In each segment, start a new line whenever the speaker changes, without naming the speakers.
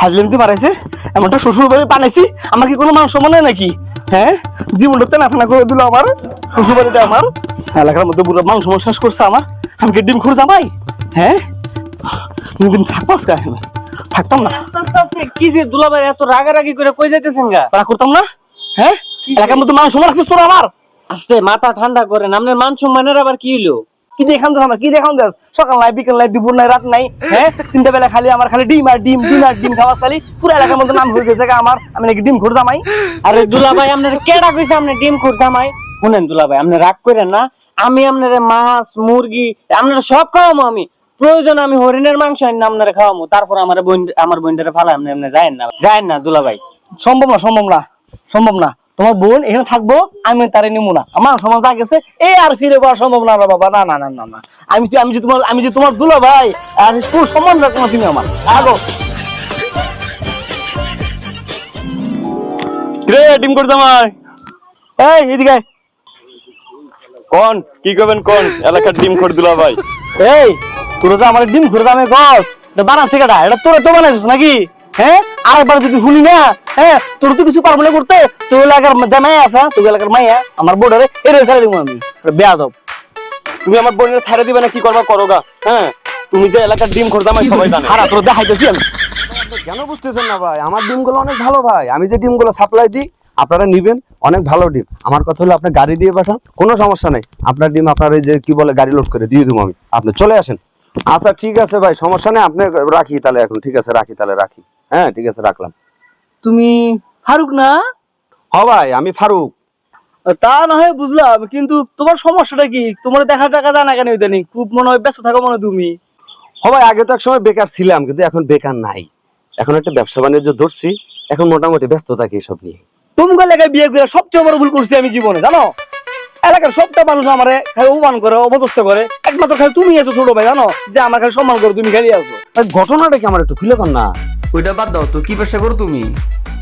ফাজলিমতি মারাইছে এমনটা শ্বশুর বাড়ি বানাইছি আমার কি কোনো মান সম্মান নাই নাকি হ্যাঁ জীবনটা না করে দিল আমার শ্বশুর বাড়িটা আমার এলাকার মধ্যে পুরো মান সম্মান শেষ করছে আমার আমি কি ডিম খুঁড়ে জামাই হ্যাঁ দিন থাকবো আজকে থাকতাম না
কি যে দুলাভাই এত রাগারাগি করে কই যাইতেছেন গা
রাগ করতাম না হ্যাঁ এলাকার মধ্যে মান সম্মান রাখছিস তোর আমার
আস্তে মাথা ঠান্ডা করেন আপনার মান সম্মানের আবার কি হইলো
কি দেখান তো আমার কি দেখান দাস সকাল নাই বিকেল নাই দুপুর নাই রাত নাই হ্যাঁ তিনটা বেলা খালি আমার খালি ডিম আর ডিম ডিম আর ডিম খাওয়া খালি পুরো এলাকার মধ্যে নাম হয়ে গেছে আমার আমি নাকি ডিম খুঁড়ে জামাই
আরে দুলাভাই আপনার কেডা কইছে আপনি ডিম খুরজামাই শুনেন দুলাভাই আপনি রাগ করেন না আমি আপনারে মাছ মুরগি আপনারা সব খাওয়ামো আমি প্রয়োজন আমি হরিণের মাংস আনি আপনারে খাওয়ামো তারপর আমার বোনটারে ফালা আপনি যায়েন না দুলাভাই
সম্ভব না সম্ভব না সম্ভব না তোমার বোন এখানে থাকবো আমি তারে নিমু না আমার সমাজ যা গেছে এই আর ফিরে পাওয়া সম্ভব না রে বাবা না না না না না আমি যে তোমার দুলা ভাই আর পুরো সম্মান রাখো না তুমি আমার আগো রে ডিম করে জামাই এই এদিকে আয়।
কোন কি করবেন কোন এলাকার ডিম খোর দুলা ভাই
এই তোরা যে আমার ডিম ঘুরে দামে গছ এটা বানাচ্ছে কেটা এটা তোরা তো বানাইছিস নাকি হ্যাঁ আরেকবার যদি শুনি না হ্যাঁ তোর তো কিছু পারবো না করতে তোর এলাকার জামাই আছে তোর এলাকার মাইয়া আমার বোর্ডারে এর ছেড়ে দিব আমি বেয়াদব
তুমি আমার বোনের ছাড়ে দিবে না কি করবা করোগা হ্যাঁ তুমি যে এলাকার ডিম খোর দামাই সবাই জানে
খারাপ তোর দেখাইতেছি আমি
কেন বুঝতেছেন না ভাই আমার ডিমগুলো অনেক ভালো ভাই আমি যে ডিমগুলো সাপ্লাই দিই আপনারা নিবেন অনেক ভালো ডিম আমার কথা হলো আপনি গাড়ি দিয়ে পাঠান কোনো সমস্যা নেই আপনার ডিম আপনার এই যে কি বলে গাড়ি লোড করে দিয়ে দেবো আমি আপনি চলে আসেন আচ্ছা ঠিক আছে ভাই সমস্যা নেই আপনি রাখি তাহলে এখন ঠিক আছে রাখি তাহলে রাখি হ্যাঁ ঠিক আছে রাখলাম
তুমি ফারুক না
হ ভাই আমি ফারুক
তা না হয় বুঝলাম কিন্তু তোমার সমস্যাটা কি তোমার দেখা টাকা জানা কেন ইদানিং খুব মনে হয় ব্যস্ত থাকো মনে হয় তুমি
হ ভাই আগে তো এক সময় বেকার ছিলাম কিন্তু এখন বেকার নাই এখন একটা ব্যবসা বাণিজ্য ধরছি এখন মোটামুটি ব্যস্ত থাকি এসব নিয়ে
তোমাকে এলাকায় বিয়ে করে সবচেয়ে বড় ভুল করছি আমি জীবনে জানো এলাকার সবটা মানুষ আমার খালি অপমান করে অপদস্থ করে একমাত্র খালি তুমি আছো ছোট ভাই জানো যে আমার খালি সম্মান করো তুমি খালি আছো
ভাই, ঘটনাটা কি আমার একটু খুলে কর না
ওইটা বাদ দাও তো কি ব্যবসা করো তুমি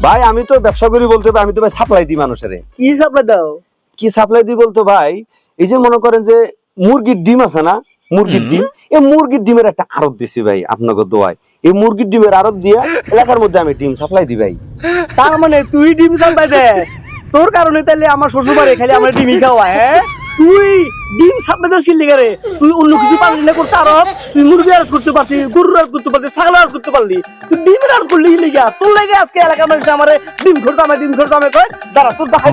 ভাই আমি তো ব্যবসা করি বলতে ভাই আমি তো ভাই সাপ্লাই দিই মানুষের
কি সাপ্লাই দাও
কি সাপ্লাই দিই বলতো ভাই এই যে মনে করেন যে মুরগির ডিম আছে না মুরগির ডিম এই মুরগির ডিমের একটা আড়ত দিছি ভাই আপনাকে দোয়ায় এই মুরগির ডিমের আড়ত দিয়া এলাকার মধ্যে আমি ডিম সাপ্লাই দিই ভাই
তার মানে তুই ডিম সাপ্লাই দেস তোর কারণে তাহলে আমার শ্বশুর বাড়ি খালি আমার ডিমই খাওয়া হ্যাঁ তুই ডিম সাপ্লাই দেওয়া শিখলি রে তুই অন্য কিছু পারলি না করতে আরো তুই মুরগি আড়ত করতে পারতি গরুর আড়ত করতে পারতি ছাগল আড়ত করতে পারলি তুই ডিমের আড়ত করলি লিগা তোর লাগে আজকে এলাকার মানুষ আমার ডিম খরচ আমার কয় দাঁড়া তোর দেখাই